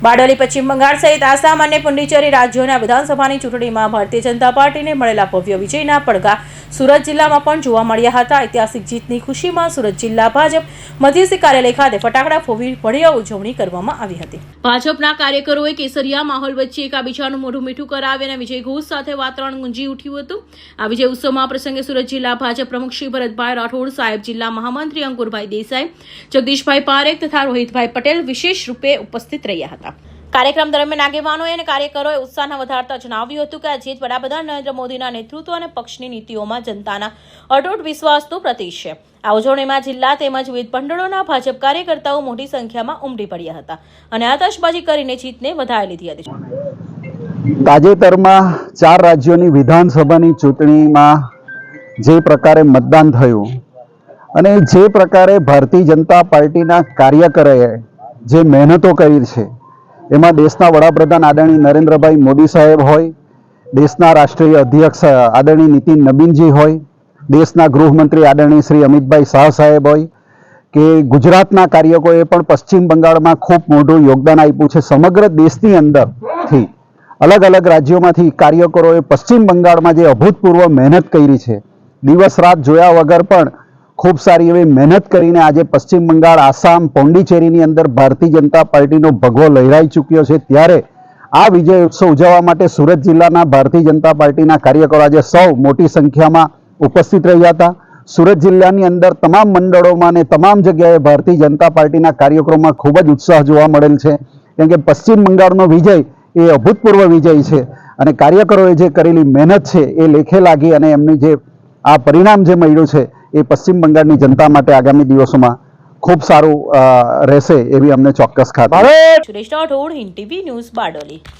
બારડોલી પશ્ચિમ બંગાળ સહિત આસામ અને પુડુચેરી રાજ્યોના વિધાનસભાની ચૂંટણીમાં ભારતીય જનતા પાર્ટીને મળેલા ભવ્ય વિજયના પડઘા સુરત જિલ્લામાં પણ જોવા મળ્યા હતા। ઐતિહાસિક જીતની ખુશીમાં સુરત જિલ્લા ભાજપ મધ્યસ્થી કાર્યાલય ખાતે ફટાકડા ફોડી ભવ્ય ઉજવણી કરવામાં આવી હતી। ભાજપના કાર્યકરોએ કેસરિયા માહોલ વચ્ચે એકબીજાનું મોઢું મીઠું કરાવી અને વિજય ઘોષ સાથે વાતાવરણ ગુંજી ઉઠ્યું હતું। આ વિજય ઉત્સવમાં પ્રસંગે સુરત જિલ્લા ભાજપ પ્રમુખ શ્રી ભરતભાઈ રાઠોડ, સાહેબ જિલ્લા મહામંત્રી અંકુરભાઈ દેસાઈ, જગદીશભાઈ પારેખ તથા રોહિતભાઈ પટેલ વિશેષ રૂપે ઉપસ્થિત રહ્યા હતા। કાર્યક્રમ દરમિયાન આગેવાનોએ અને કાર્યકરોએ ઉત્સાહ વધારતા જણાવ્યું હતું કે આ જીત વડાપ્રધાન નરેન્દ્ર મોદીના નેતૃત્વ અને પક્ષની નીતિઓમાં જનતાના અટૂટ વિશ્વાસનું પ્રતીક છે। આ ઉજવણીમાં જિલ્લા તેમજ વિવિધ મંડળોના ભાજપ કાર્યકર્તાઓ મોટી સંખ્યામાં ઉમટી પડ્યા હતા અને આતશબાજી કરીને જીતને વધાવી લીધી હતી। તાજેતરમાં 4 રાજ્યોની વિધાનસભાની ચૂંટણીમાં જે પ્રકારે મતદાન થયું અને જે પ્રકારે ભારતીય જનતા પાર્ટીના કાર્યકરોએ જે મહેનતો કરી છે, એમાં દેશના વડાપ્રધાન આદરણીય નરેન્દ્રભાઈ મોદી સાહેબ હોય, દેશના રાષ્ટ્રીય અધ્યક્ષ આદરણીય નીતિન નબીનજી હોય, દેશના ગૃહમંત્રી આદરણીય શ્રી અમિતભાઈ શાહ સાહેબ હોય કે ગુજરાતના કાર્યકરોએ પણ પશ્ચિમ બંગાળમાં ખૂબ મોટું યોગદાન આપ્યું છે। સમગ્ર દેશની અંદરથી અલગ અલગ રાજ્યોમાંથી કાર્યકરોએ પશ્ચિમ બંગાળમાં જે અભૂતપૂર્વ મહેનત કરી છે, દિવસ રાત જોયા વગર પણ ખૂબ સારી એવી મહેનત કરીને આજે પશ્ચિમ બંગાળ, આસામ, પોંડિચેરીની અંદર ભારતીય જનતા પાર્ટીનો ભગવો લહેરાઈ ચૂક્યો છે। ત્યારે આ વિજય ઉત્સવ ઉજવવા માટે સુરત જિલ્લાના ભારતીય જનતા પાર્ટીના કાર્યકરો આજે સૌ મોટી સંખ્યામાં ઉપસ્થિત રહ્યા હતા। સુરત જિલ્લાની અંદર તમામ મંડળોમાં અને તમામ જગ્યાએ ભારતીય જનતા પાર્ટીના કાર્યક્રમોમાં ખૂબ જ ઉત્સાહ જોવા મળેલ છે, કેમ કે પશ્ચિમ બંગાળનો વિજય એ અભૂતપૂર્વ વિજય છે અને કાર્યકરોએ જે કરેલી મહેનત છે એ લેખે લાગી અને એમની જે આ પરિણામ જે મળ્યું છે એ પશ્ચિમ બંગાળની જનતા માટે આગામી દિવસોમાં ખૂબ સારું રહેશે એવી અમને ચોક્કસ ખાતરી છે। Suresh Rathod, Hind TV news, Bardoli.